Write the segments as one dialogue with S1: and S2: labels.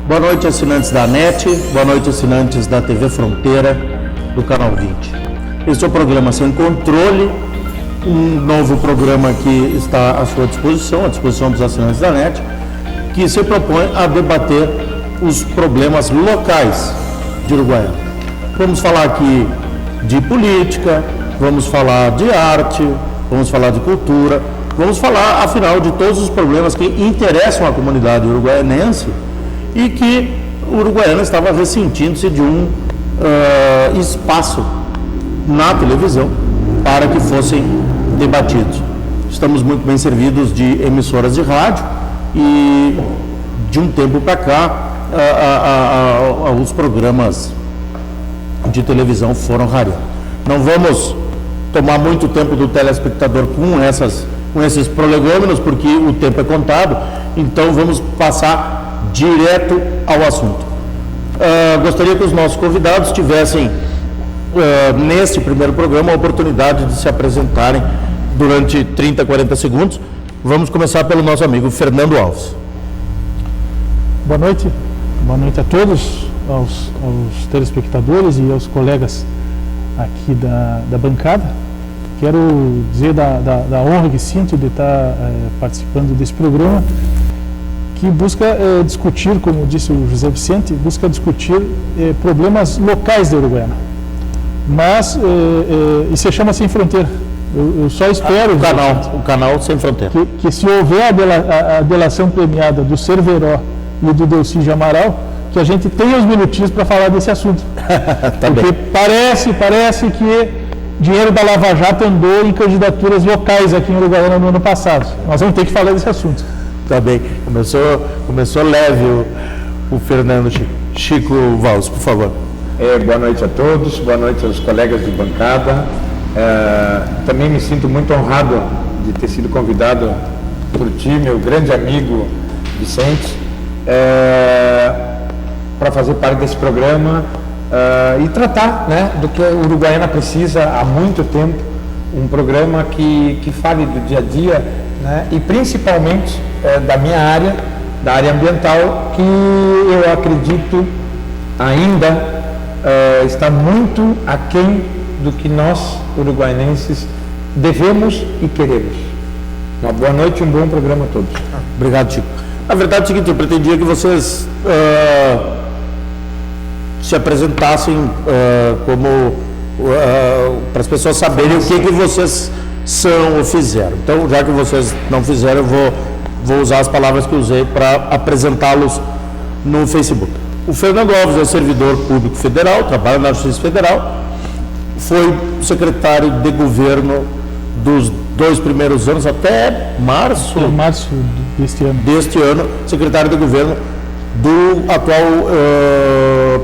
S1: Boa noite, assinantes da NET, boa noite, assinantes da TV Fronteira, do Canal 20. Este é o programa Sem Controle, um novo programa que está à sua disposição, à disposição dos assinantes da NET, que se propõe a debater os problemas locais de Uruguaiana. Vamos falar aqui de política, vamos falar de arte, vamos falar de cultura, vamos falar, afinal, de todos os problemas que interessam a comunidade uruguaianense e que o Uruguaiana estava ressentindo-se de um espaço na televisão para que fossem debatidos. Estamos muito bem servidos de emissoras de rádio e, de um tempo para cá, os programas de televisão foram rareando. Não vamos tomar muito tempo do telespectador com esses prolegômenos, porque o tempo é contado, então vamos passar direto ao assunto. Gostaria que os nossos convidados tivessem, neste primeiro programa, a oportunidade de se apresentarem durante 30, 40 segundos. Vamos começar pelo nosso amigo Fernando Alves.
S2: Boa noite a todos, aos telespectadores e aos colegas aqui da bancada. Quero dizer da honra que sinto de estar participando desse programa, que busca discutir, como disse o José Vicente, busca discutir problemas locais da Uruguaiana. Mas, e se chama Sem Fronteira. Eu só espero...
S1: O canal Sem Fronteira.
S2: Que se houver a delação premiada do Cerveró e do Delcídio Amaral, que a gente tenha uns minutinhos para falar desse assunto.
S1: Tá
S2: porque
S1: bem.
S2: Parece que dinheiro da Lava Jato andou em candidaturas locais aqui em Uruguaiana no ano passado. Nós vamos ter que falar desse assunto.
S1: Tá bem. Começou leve o Fernando Chico Valls, por favor.
S3: Boa noite a todos, boa noite aos colegas de bancada. Também me sinto muito honrado de ter sido convidado por ti, meu grande amigo Vicente, para fazer parte desse programa e tratar, né, do que a Uruguaiana precisa há muito tempo, um programa que fale do dia a dia, né, e principalmente da minha área, da área ambiental, que eu acredito ainda está muito aquém do que nós, uruguaianenses, devemos e queremos. Uma boa noite e um bom programa a todos.
S1: Obrigado, Chico. A verdade é o seguinte, eu pretendia que vocês se apresentassem para as pessoas saberem o que vocês são ou fizeram. Então, já que vocês não fizeram, eu vou usar as palavras que usei para apresentá-los no Facebook. O Fernando Alves é servidor público federal, trabalha na Justiça Federal, foi secretário de governo dos 2 primeiros anos até março deste ano, secretário de governo do atual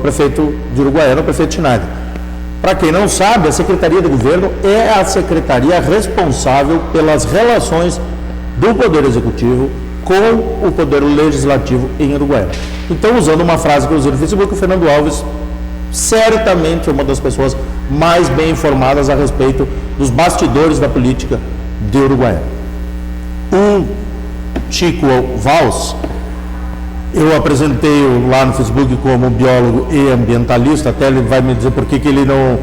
S1: prefeito de Uruguaiana, o prefeito Schneider. Para quem não sabe, a Secretaria de Governo é a secretaria responsável pelas relações do Poder Executivo com o Poder Legislativo em Uruguaiana. Então, usando uma frase que eu usei no Facebook, o Fernando Alves certamente é uma das pessoas mais bem informadas a respeito dos bastidores da política de Uruguaiana. O Chico Valls, eu apresentei lá no Facebook como biólogo e ambientalista, até ele vai me dizer por que ele não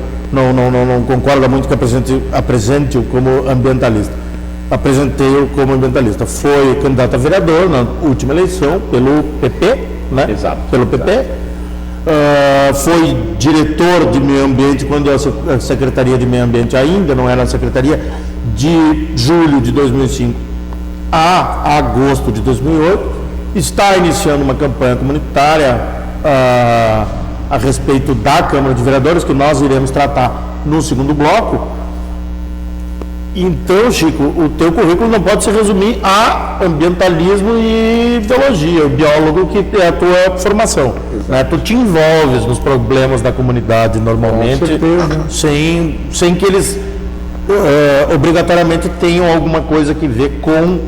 S1: concorda muito que apresente-o como ambientalista. Apresentei-o como ambientalista. Foi candidato a vereador na última eleição pelo PP, né?
S3: Exato.
S1: Pelo PP.
S3: Exato.
S1: Foi diretor de meio ambiente quando a Secretaria de Meio Ambiente ainda não era a Secretaria, de julho de 2005 a agosto de 2008. Está iniciando uma campanha comunitária a respeito da Câmara de Vereadores, que nós iremos tratar no segundo bloco. Então, Chico, o teu currículo não pode se resumir a ambientalismo e biologia, o biólogo que é a tua formação, né? Tu te envolves nos problemas da comunidade normalmente, sem que eles obrigatoriamente tenham alguma coisa que ver com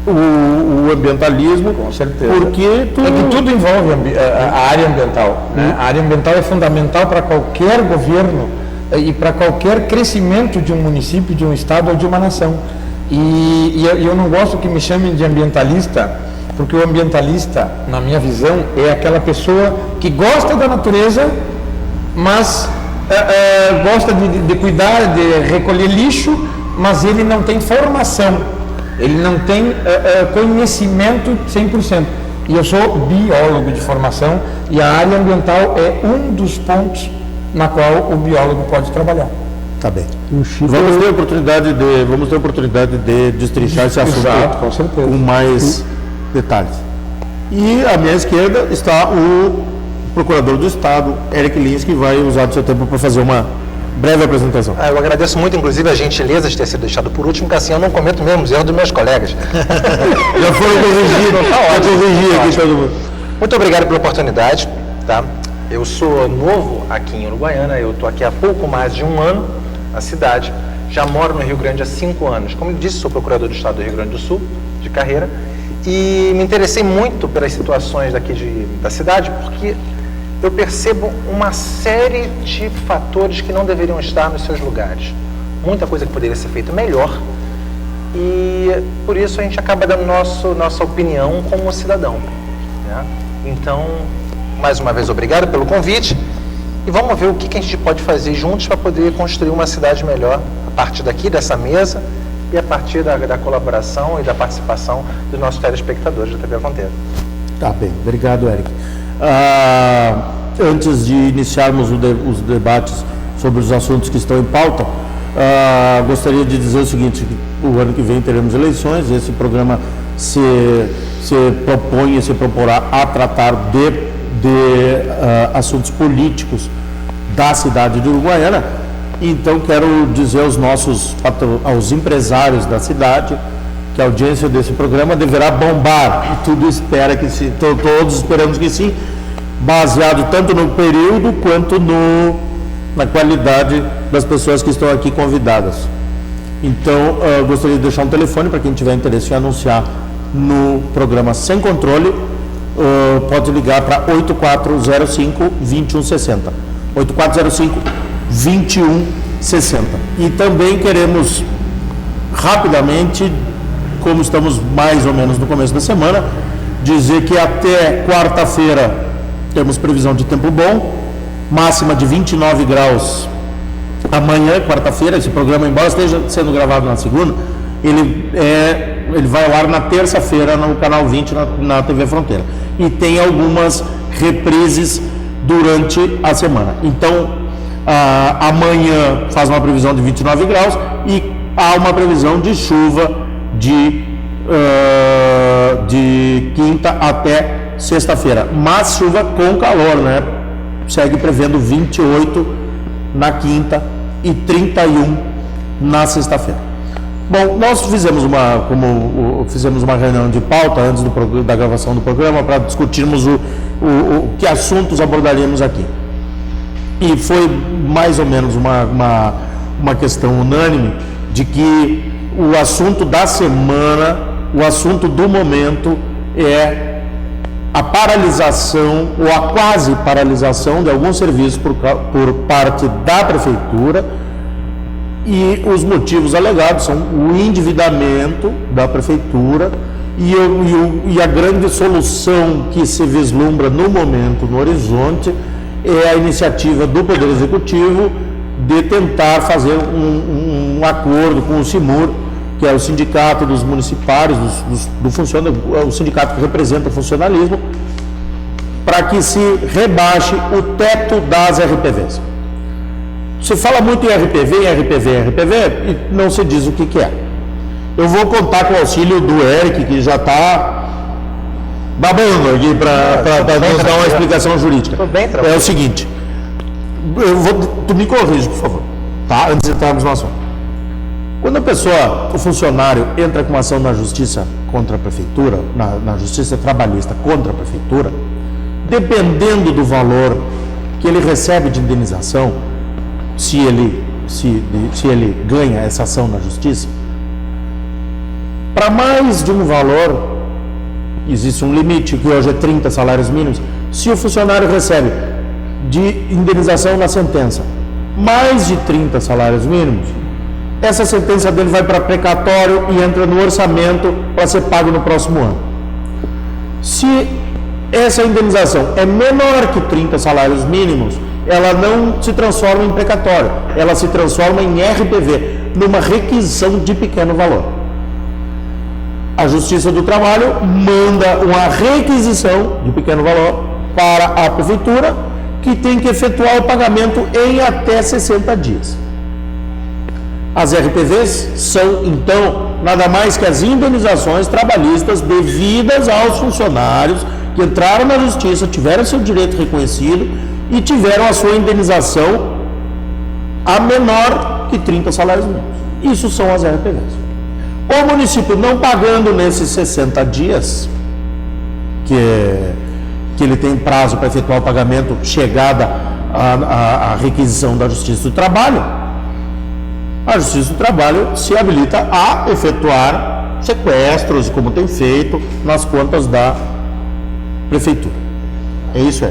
S1: o ambientalismo.
S3: Com certeza.
S1: Porque
S3: É que tudo envolve a área ambiental, né? A área ambiental é fundamental para qualquer governo e para qualquer crescimento de um município, de um estado ou de uma nação. E eu não gosto que me chamem de ambientalista Porque o ambientalista, na minha visão, é aquela pessoa que gosta da natureza, mas gosta de cuidar, de recolher lixo, mas ele não tem formação, ele não tem conhecimento 100%. E eu sou biólogo de formação e a área ambiental é um dos pontos na qual o biólogo pode trabalhar.
S1: Tá bem.
S2: O Chico,
S1: Vamos ter a oportunidade de destrinchar esse assunto
S3: Exato, com certeza.
S1: com mais detalhes. E à minha esquerda está o Procurador do Estado, Eric Lins, que vai usar do seu tempo para fazer uma breve apresentação.
S4: Eu agradeço muito, inclusive, a gentileza de ter sido deixado por último, porque assim eu não cometo mesmo os erros dos meus colegas.
S1: Já foram corrigidos,
S4: Tá ótimo,
S1: corrigir
S4: tá
S1: aqui
S4: ótimo.
S1: todo mundo.
S4: Muito obrigado pela oportunidade, tá? Eu sou novo aqui em Uruguaiana, eu estou aqui há pouco mais de um ano na cidade, já moro no Rio Grande há 5 anos. Como eu disse, sou procurador do Estado do Rio Grande do Sul, de carreira, e me interessei muito pelas situações daqui da cidade, porque eu percebo uma série de fatores que não deveriam estar nos seus lugares. Muita coisa que poderia ser feita melhor, e por isso a gente acaba dando nossa opinião como cidadão, né? Então, mais uma vez, obrigado pelo convite, e vamos ver o que a gente pode fazer juntos para poder construir uma cidade melhor, a partir daqui, dessa mesa, e a partir da colaboração e da participação dos nossos telespectadores da TV Fronteira.
S1: Tá bem, obrigado, Eric. Antes de iniciarmos os debates sobre os assuntos que estão em pauta, gostaria de dizer o seguinte: que o ano que vem teremos eleições, esse programa se proporá a tratar de assuntos políticos da cidade de Uruguaiana. Então quero dizer aos empresários da cidade que a audiência desse programa deverá bombar, e todos esperamos que sim, baseado tanto no período quanto na qualidade das pessoas que estão aqui convidadas. Então, gostaria de deixar um telefone para quem tiver interesse em anunciar no programa Sem Controle, pode ligar para 8405-2160. 8405-2160. E também queremos rapidamente, como estamos mais ou menos no começo da semana, dizer que até quarta-feira temos previsão de tempo bom, máxima de 29 graus amanhã, quarta-feira. Esse programa, embora esteja sendo gravado na segunda, ele vai ao ar na terça-feira no canal 20 na TV Fronteira. E tem algumas reprises durante a semana. Então, amanhã faz uma previsão de 29 graus e há uma previsão de chuva de quinta até sexta-feira, mas chuva com calor, né? Segue prevendo 28 na quinta e 31 na sexta-feira. Bom, nós fizemos uma reunião de pauta antes da gravação do programa para discutirmos que assuntos abordaríamos aqui. E foi mais ou menos uma questão unânime de que o assunto da semana, o assunto do momento é a paralisação ou a quase paralisação de alguns serviços por parte da Prefeitura, e os motivos alegados são o endividamento da Prefeitura e a grande solução que se vislumbra no momento, no horizonte, é a iniciativa do Poder Executivo de tentar fazer um acordo com o SIMUR, que é o Sindicato dos Municipários, o sindicato que representa o funcionalismo, para que se rebaixe o teto das RPVs. Se fala muito em RPV e não se diz o que é. Eu vou contar com o auxílio do Eric, que já está babando aqui para nos dar uma explicação jurídica. É o seguinte, tu me corrige, por favor, tá? Antes de entrarmos no assunto. Quando o funcionário entra com uma ação na justiça contra a prefeitura, na justiça trabalhista contra a prefeitura, dependendo do valor que ele recebe de indenização, se ele ganha essa ação na justiça, para mais de um valor, existe um limite, que hoje é 30 salários mínimos. Se o funcionário recebe de indenização na sentença mais de 30 salários mínimos, essa sentença dele vai para precatório e entra no orçamento para ser pago no próximo ano. Se essa indenização é menor que 30 salários mínimos, ela não se transforma em precatório, ela se transforma em RPV, numa requisição de pequeno valor. A Justiça do Trabalho manda uma requisição de pequeno valor para a Prefeitura, que tem que efetuar o pagamento em até 60 dias. As RPVs são, então, nada mais que as indenizações trabalhistas devidas aos funcionários que entraram na Justiça, tiveram seu direito reconhecido e tiveram a sua indenização a menor que 30 salários mínimos. Isso são as RPVs. O município não pagando nesses 60 dias, que ele tem prazo para efetuar o pagamento chegada à requisição da Justiça do Trabalho, a Justiça do Trabalho se habilita a efetuar sequestros, como tem feito nas contas da Prefeitura. É isso,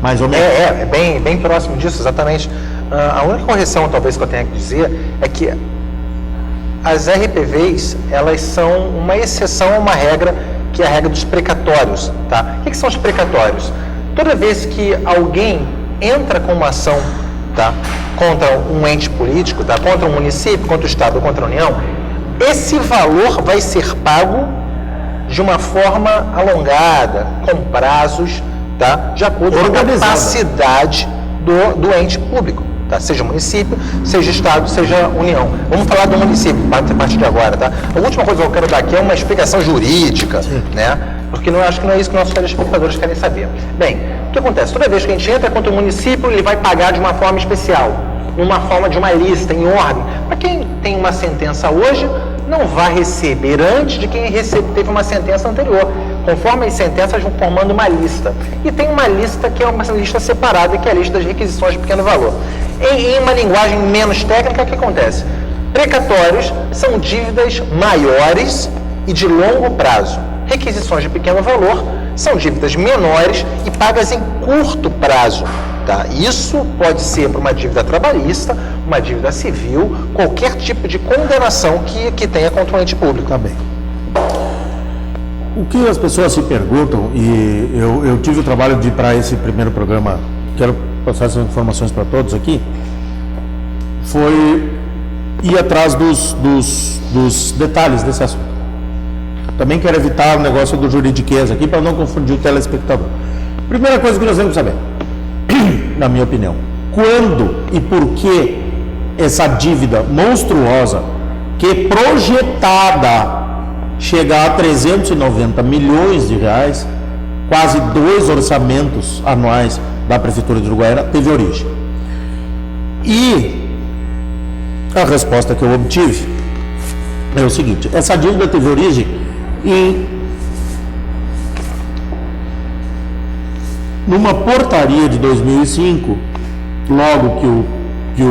S1: mais ou menos?
S4: É bem próximo disso, exatamente. A única correção, talvez, que eu tenha que dizer é que as RPVs, elas são uma exceção a uma regra, que é a regra dos precatórios, tá? O que são os precatórios? Toda vez que alguém entra com uma ação, tá, contra um ente político, tá, contra um município, contra o Estado ou contra a União, esse valor vai ser pago de uma forma alongada, com prazos, tá, de acordo com a capacidade do ente público. Tá? Seja município, seja Estado, seja União. Vamos falar do município a partir de agora, tá? A última coisa que eu quero dar aqui é uma explicação jurídica, né? Porque acho que não é isso que nossos telespectadores querem saber. Bem, o que acontece? Toda vez que a gente entra contra o município, ele vai pagar de uma forma especial, numa forma de uma lista, em ordem. Para quem tem uma sentença hoje, não vai receber antes de quem teve uma sentença anterior. Conforme as sentenças vão formando uma lista. E tem uma lista que é uma lista separada, que é a lista das requisições de pequeno valor. Em uma linguagem menos técnica, o que acontece? Precatórios são dívidas maiores e de longo prazo. Requisições de pequeno valor são dívidas menores e pagas em curto prazo. Tá? Isso pode ser para uma dívida trabalhista, uma dívida civil, qualquer tipo de condenação que tenha contra o ente público.
S1: Tá bem. O que as pessoas se perguntam, e eu tive o trabalho de ir para esse primeiro programa, quero passar essas informações para todos aqui, foi ir atrás dos detalhes desse assunto. Também quero evitar o negócio do juridiquês aqui para não confundir o telespectador. Primeira coisa que nós temos que saber, na minha opinião, quando e por que essa dívida monstruosa, que é projetada chegar a 390 milhões de reais, quase 2 orçamentos anuais da Prefeitura de Uruguaiana, teve origem. E a resposta que eu obtive é o seguinte: essa dívida teve origem numa portaria de 2005, logo que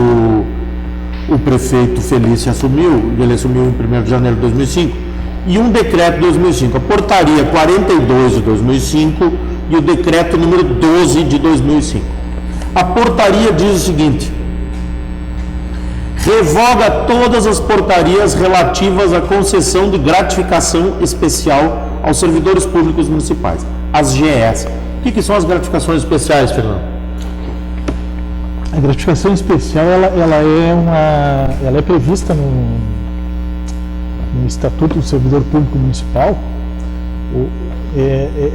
S1: o prefeito Felício assumiu, ele assumiu em 1º de janeiro de 2005, e um decreto de 2005, a portaria 42 de 2005 e o decreto número 12 de 2005. A portaria diz o seguinte: revoga todas as portarias relativas à concessão de gratificação especial aos servidores públicos municipais, as GES. O que são as gratificações especiais, Fernando?
S2: A gratificação especial ela é prevista no Estatuto do Servidor Público Municipal.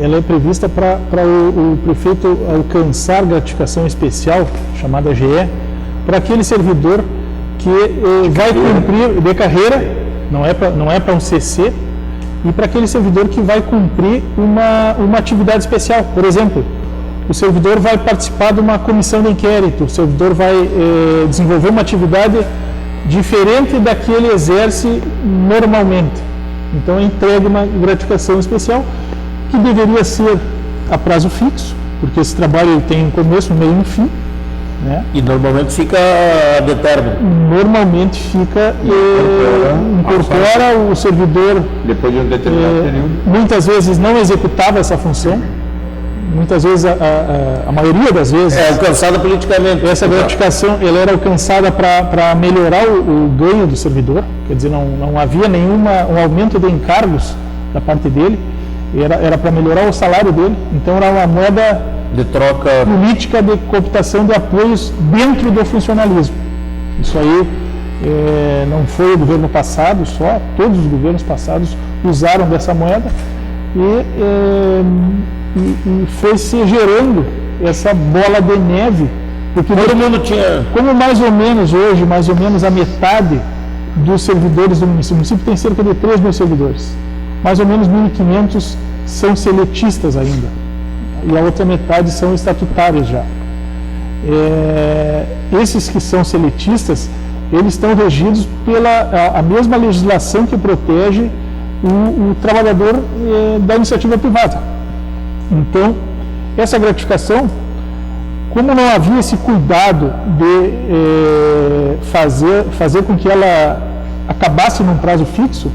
S2: Ela é prevista para o prefeito alcançar gratificação especial, chamada GE, para aquele servidor que vai cumprir de carreira, não é para um CC, e para aquele servidor que vai cumprir uma atividade especial. Por exemplo, o servidor vai participar de uma comissão de inquérito, o servidor vai desenvolver uma atividade diferente da que ele exerce normalmente. Então, entrega uma gratificação especial que deveria ser a prazo fixo, porque esse trabalho tem um começo, um meio e um fim, né?
S1: E normalmente fica de término.
S2: Normalmente fica, incorpora o servidor,
S3: depois de um determinado período.
S2: Muitas vezes não executava essa função, muitas vezes, a maioria das vezes...
S1: É alcançada politicamente.
S2: Essa gratificação ela era alcançada para melhorar o ganho do servidor, quer dizer, não havia um aumento de encargos da parte dele, era para melhorar o salário dele, então era uma moeda
S1: De troca.
S2: política de cooptação de apoios dentro do funcionalismo. Isso aí não foi o governo passado só, todos os governos passados usaram dessa moeda e foi se gerando essa bola de neve, porque
S1: Todo mundo tinha.
S2: como mais ou menos hoje, mais ou menos a metade dos servidores do município, o município tem cerca de 3 mil servidores, mais ou menos 1.500 são seletistas ainda, e a outra metade são estatutários já. Esses que são seletistas, eles estão regidos pela a mesma legislação que protege o trabalhador da iniciativa privada. Então, essa gratificação, como não havia esse cuidado de fazer com que ela acabasse num prazo fixo,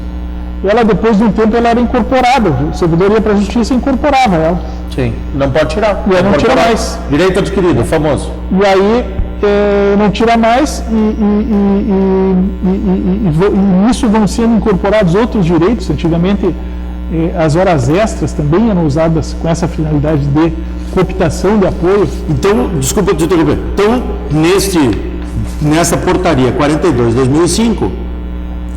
S2: ela depois de um tempo ela era incorporada, o servidor ia para a justiça e incorporava ela.
S1: Sim, não pode tirar.
S2: E aí não tira mais.
S1: Direito adquirido, famoso.
S2: E aí não tira mais e nisso vão sendo incorporados outros direitos. Antigamente as horas extras também eram usadas com essa finalidade de cooptação de apoio.
S1: Então, desculpa te interromper. Então, nessa portaria 42/2005,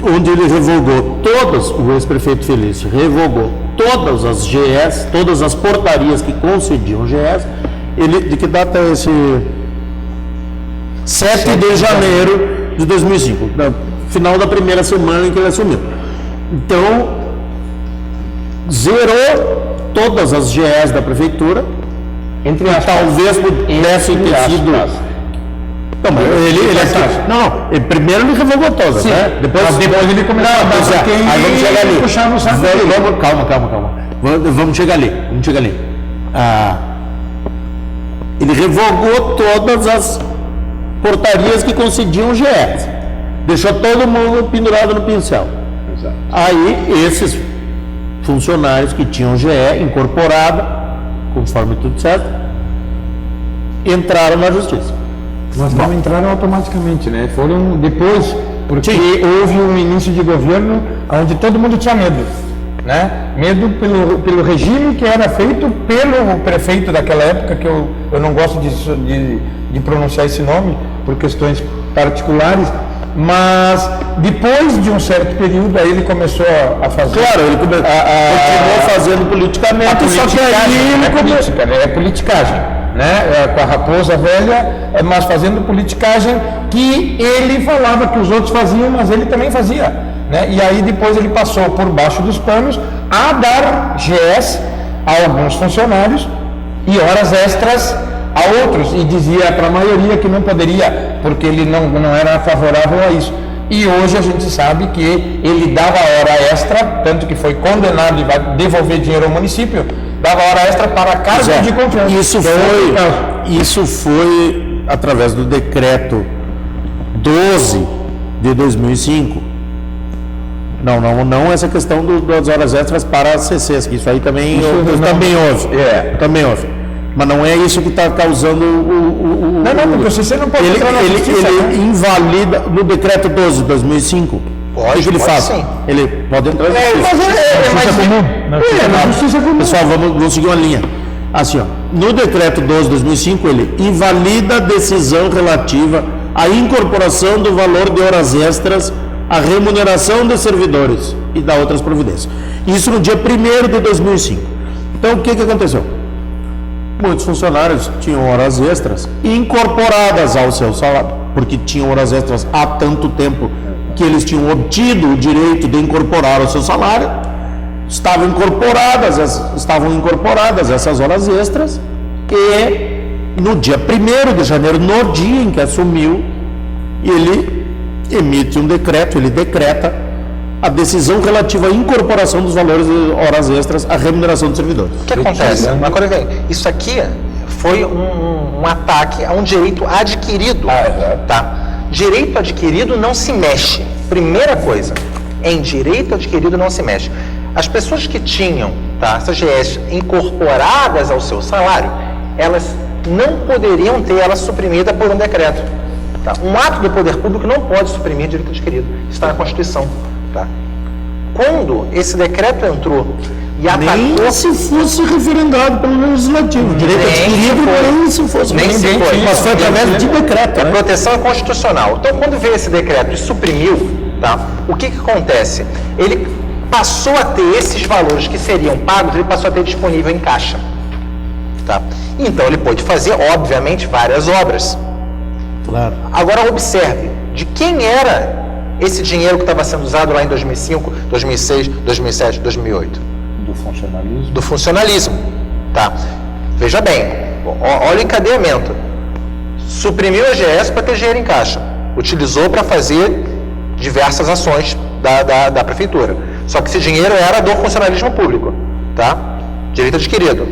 S1: onde ele revogou todas, o ex-prefeito Felício revogou todas as GS, todas as portarias que concediam GS, de que data é esse? 7 de janeiro de 2005, final da primeira semana em que ele assumiu. Então, zerou todas as GS da prefeitura,
S3: Entre
S1: e
S3: aspas.
S1: talvez pudesse ter sido... Não, mas primeiro ele revogou todas, né? Depois
S3: ele começou a dar pra quem
S1: aí vamos chegar ali.
S3: puxar no saco dele.
S1: Calma. Vamos chegar ali. Ele revogou todas as portarias que concediam GS. Deixou todo mundo pendurado no pincel.
S3: Exato.
S1: Aí, esses funcionários que tinham GE incorporada, conforme tudo certo, entraram na justiça.
S3: Mas não entraram automaticamente, né? Foram depois, porque
S1: Sim.
S3: houve um início de governo onde todo mundo tinha medo, né? Medo pelo regime que era feito pelo prefeito daquela época, que eu não gosto de pronunciar esse nome por questões particulares, mas depois de um certo período aí ele começou a fazer...
S1: Claro, ele continuou fazendo politicamente, só que aí ele
S3: é politicagem, né? Com a raposa velha, mas fazendo politicagem que ele falava que os outros faziam, mas ele também fazia, né? E aí depois ele passou por baixo dos panos a dar GS a alguns funcionários e horas extras a outros, e dizia para a maioria que não poderia, porque ele não era favorável a isso. E hoje a gente sabe que ele dava hora extra, tanto que foi condenado e vai devolver dinheiro ao município, dava hora extra para cargo de confiança.
S1: Isso foi através do decreto 12 de 2005. Não essa questão das horas extras para as CCs, que isso aí também também houve. Mas não é isso que está causando
S3: Não, porque você não pode entrar na justiça,
S1: ele invalida no decreto 12 de 2005.
S4: Pode,
S1: o que ele
S4: pode
S1: faz?
S4: sim.
S1: Ele pode entrar na justiça.
S3: na justiça comum.
S1: Pessoal, vamos seguir uma linha. Assim, ó, no decreto 12 de 2005, ele invalida a decisão relativa à incorporação do valor de horas extras, à remuneração de servidores e da outras providências. Isso no dia 1º de 2005. Então, o que aconteceu? Muitos funcionários tinham horas extras incorporadas ao seu salário, porque tinham horas extras há tanto tempo que eles tinham obtido o direito de incorporar ao seu salário, estavam incorporadas essas horas extras, e no dia 1º de janeiro, no dia em que assumiu, ele emite um decreto, ele decreta a decisão relativa à incorporação dos valores de horas extras à remuneração dos servidores.
S4: O que acontece? Uma coisa, isso aqui foi um ataque a um direito adquirido. Tá? Direito adquirido não se mexe. Primeira coisa, em direito adquirido não se mexe. As pessoas que tinham essas GS incorporadas ao seu salário, elas não poderiam ter ela suprimida por um decreto. Tá? Um ato do poder público não pode suprimir direito adquirido. Isso está na Constituição. Tá? Quando esse decreto entrou e atacou...
S1: Nem se fosse referendado pelo Legislativo. Direito adquirido, nem se fosse.
S4: Nem se foi.
S1: Mas foi através de decreto,
S4: A
S1: né?
S4: proteção é constitucional. Então, quando veio esse decreto e suprimiu, tá? O que acontece? Ele passou a ter esses valores que seriam pagos, ele passou a ter disponível em caixa. Tá? Então, ele pôde fazer, obviamente, várias obras.
S1: Claro.
S4: Agora, observe, de quem era esse dinheiro que estava sendo usado lá em 2005, 2006, 2007, 2008?
S3: Do funcionalismo.
S4: Do funcionalismo. Tá? Veja bem, olha o encadeamento. Suprimiu a AGS para ter dinheiro em caixa. Utilizou para fazer diversas ações da prefeitura. Só que esse dinheiro era do funcionalismo público. Tá? Direito adquirido.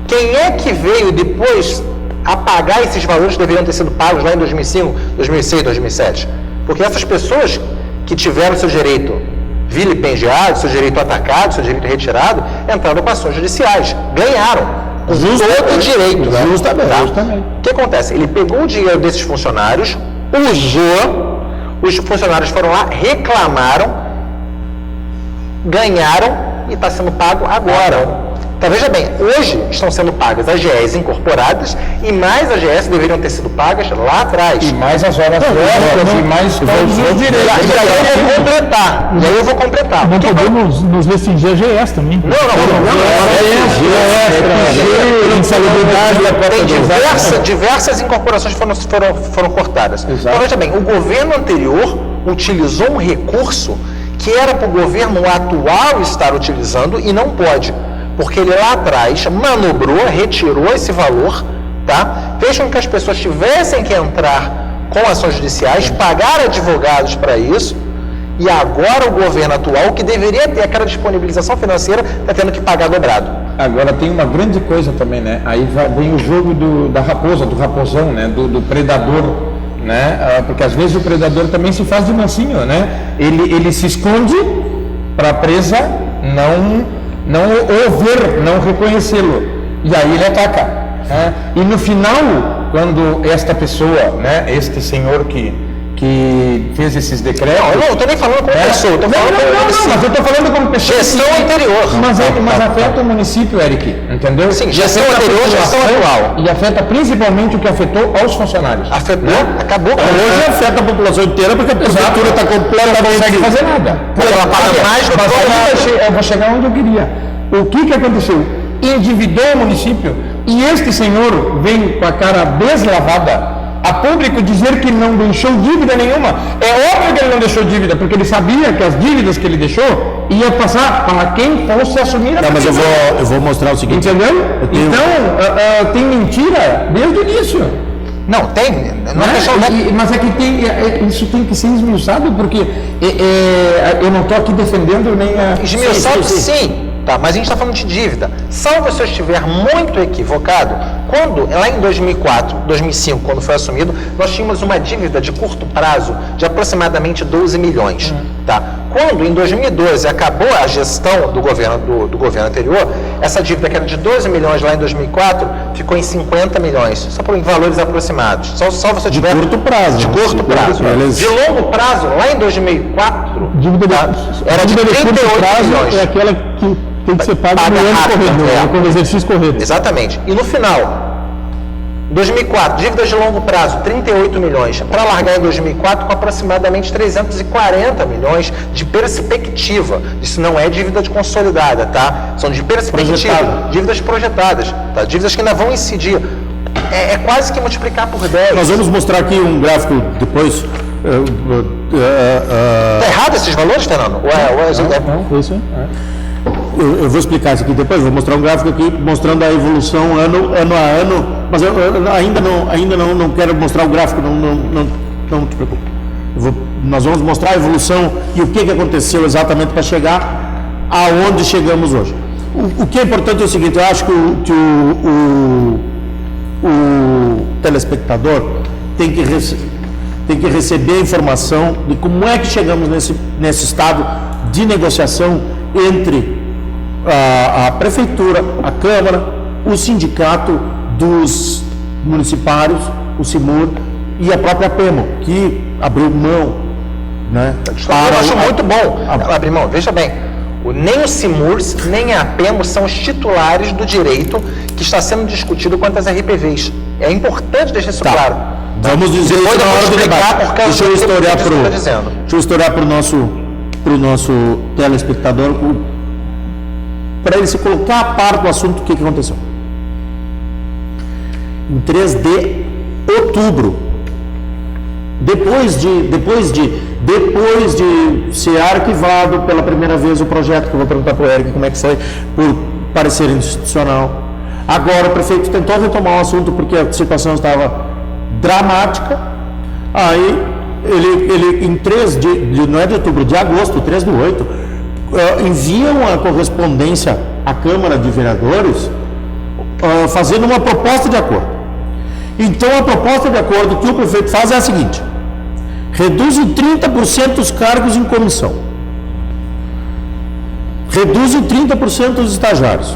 S4: Quem é que veio depois a pagar esses valores que deveriam ter sido pagos lá em 2005, 2006, 2007? Porque essas pessoas que tiveram seu direito vilipendiado, seu direito atacado, seu direito retirado, entraram com ações judiciais, ganharam com todo o direito.
S1: Justamente.
S4: Tá?
S3: Justamente.
S4: O que acontece? Ele pegou o dinheiro desses funcionários, usou, os funcionários foram lá, reclamaram, ganharam e está sendo pago agora. Então, veja bem, hoje estão sendo pagas AGS incorporadas e mais AGS deveriam ter sido pagas lá atrás.
S3: E mais as horas extras e mais todos os direitos.
S4: E aí eu vou completar.
S2: Não
S4: O que
S2: podemos nos restringir a GS também.
S4: Não. Tem diversas incorporações foram cortadas. Então, veja bem, o governo anterior utilizou um recurso que era para o governo atual estar utilizando e não pode. Porque ele lá atrás manobrou, retirou esse valor, tá? Fez com que as pessoas tivessem que entrar com ações judiciais, pagar advogados para isso, e agora o governo atual, que deveria ter aquela disponibilização financeira, está tendo que pagar dobrado.
S3: Agora tem uma grande coisa também, né? Aí vem o jogo da raposa, do raposão, né? Do predador, né? Porque às vezes o predador também se faz de mansinho, né? Ele se esconde para a presa não ouvir, não reconhecê-lo, e aí ele ataca, né? E no final, quando esta pessoa, né, este senhor que fez esses decretos...
S4: Não, eu não estou nem falando como pessoa, eu estou falando
S3: mas eu estou falando como pessoa...
S4: Gestão anterior.
S3: Mas afeta o município, Eric, entendeu?
S4: Sim,
S3: E
S4: gestão
S3: afeta a
S4: anterior, gestão
S3: população,
S4: atual.
S3: E afeta principalmente o que afetou aos funcionários.
S4: Afetou, acabou com
S1: Hoje afeta a população inteira porque a prefeitura está
S3: Não
S1: completamente...
S3: consegue fazer nada.
S4: Ela paga mais do que todo
S3: Eu vou chegar onde eu queria. O que aconteceu? Endividou o município e este senhor vem com a cara deslavada a público dizer que não deixou dívida nenhuma. É óbvio que ele não deixou dívida, porque ele sabia que as dívidas que ele deixou ia passar para quem fosse assumir a
S1: Não, mas eu
S3: prefeitura.
S1: vou mostrar o seguinte.
S3: Entendeu?
S1: tenho-
S3: Então, tem mentira desde o início.
S4: Não, tem. Não é
S3: Né?
S4: questão
S3: Mas é que isso tem que ser esmiuçado, porque eu não estou aqui defendendo nem a...
S4: Esmiuçado, sim. Tá, mas a gente está falando de dívida. Salvo se eu estiver muito equivocado, quando, lá em 2004, 2005, quando foi assumido, nós tínhamos uma dívida de curto prazo de aproximadamente 12 milhões. Tá? Quando, em 2012, acabou a gestão do governo anterior, essa dívida que era de 12 milhões lá em 2004, ficou em 50 milhões, só por valores aproximados. Só se eu tiver...
S1: De curto prazo.
S4: De
S1: né?
S4: curto prazo.
S1: Beleza.
S4: De longo prazo, lá em 2004,
S2: Dívida
S4: tá? Era de
S2: dívida curto
S4: 38
S2: prazo
S4: milhões.
S2: é aquela que tem que ser paga
S4: Paga
S2: no ano
S4: rápido,
S2: corrente, no exercício corrente.
S4: Exatamente. E no final, 2004, dívidas de longo prazo, 38 milhões. Para largar em 2004 com aproximadamente 340 milhões de perspectiva. Isso não é dívida de consolidada, tá? São de perspectiva, dívidas projetadas, tá? Dívidas que ainda vão incidir. É quase que multiplicar por 10.
S1: Nós vamos mostrar aqui um gráfico depois.
S4: Tá errado esses valores, Fernando?
S2: É isso aí.
S1: Eu vou explicar isso aqui depois, vou mostrar um gráfico aqui mostrando a evolução ano a ano, mas eu ainda não quero mostrar o gráfico, não te preocupe. Nós vamos mostrar a evolução e o que aconteceu exatamente para chegar aonde chegamos hoje. O que é importante é o seguinte, eu acho que o telespectador tem que receber a informação de como é que chegamos nesse estado de negociação entre a prefeitura, a Câmara, o sindicato dos municipários, o CIMUR e a própria PEMO, que abriu mão, né?
S4: Eu acho muito bom ela abrir mão. Veja bem, Nem o CIMURS, nem a APEMO são os titulares do direito que está sendo discutido quanto às RPVs. É importante deixar isso claro.
S1: Vamos dizer
S4: Depois
S1: isso
S4: eu
S1: na
S4: vou
S1: hora do
S4: explicar
S1: debate.
S4: por causa
S1: Deixa eu
S4: do que
S1: historiar
S4: você está dizendo.
S1: Deixa eu historiar para o nosso telespectador, para ele se colocar a par do assunto, o que aconteceu. Em 3 de outubro, depois de ser arquivado pela primeira vez o projeto, que eu vou perguntar para o Eric como é que foi, por parecer institucional, agora o prefeito tentou retomar o assunto porque a situação estava dramática. Aí ele em 3 não é de outubro, de agosto, 3 de 8, envia uma correspondência à Câmara de Vereadores fazendo uma proposta de acordo. Então a proposta de acordo que o prefeito faz é a seguinte: reduz em 30% os cargos em comissão, reduz em 30% os estagiários,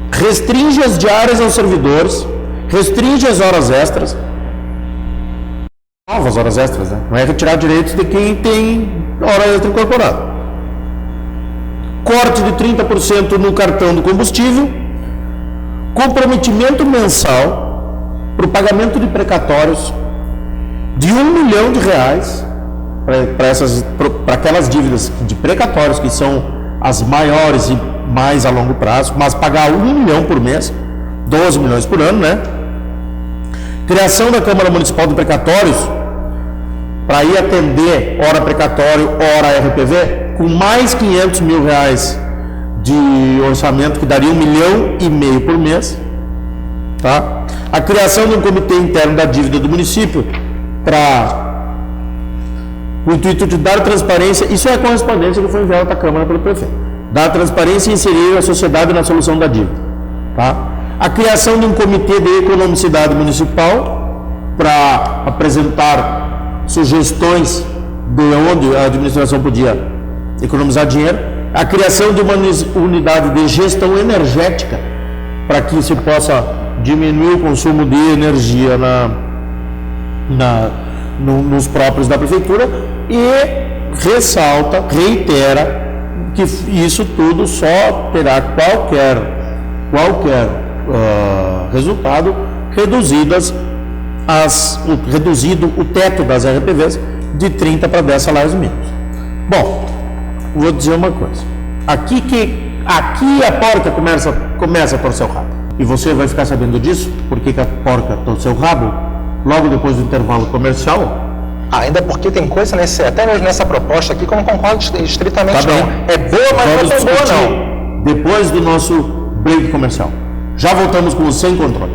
S1: restringe as diárias aos servidores, restringe as horas extras, novas horas extras, né? Não é retirar direitos de quem tem hora extra incorporada. Corte de 30% no cartão do combustível, comprometimento mensal para o pagamento de precatórios de R$1 milhão para aquelas dívidas de precatórios que são as maiores e mais a longo prazo, mas pagar R$1 milhão por mês, 12 milhões por ano, né? Criação da Câmara Municipal de Precatórios para ir atender hora precatório, hora RPV, com mais R$500 mil de orçamento, que daria R$1,5 milhão por mês, tá? A criação de um comitê interno da dívida do município com o intuito de dar transparência. Isso é a correspondência que foi enviada para a Câmara pelo prefeito. Dar transparência e inserir a sociedade na solução da dívida, tá? A criação de um comitê de economicidade municipal para apresentar sugestões de onde a administração podia economizar dinheiro. A criação de uma unidade de gestão energética para que se possa diminuir o consumo de energia nos próprios da prefeitura, e reitera que isso tudo só terá qualquer resultado reduzido o teto das RPVs de 30 para 10 salários mínimos. Bom, vou dizer uma coisa. Aqui a porca começa a torcer o rabo. E você vai ficar sabendo disso, porque a porca torceu o rabo, logo depois do intervalo comercial.
S4: Ainda porque tem coisa até mesmo nessa proposta aqui que eu não concordo estritamente,
S1: Tá bem.
S4: não. É boa, mas
S1: Vamos
S4: não é boa,
S1: discutir
S4: não.
S1: depois do nosso break comercial. Já voltamos com o Sem Controle.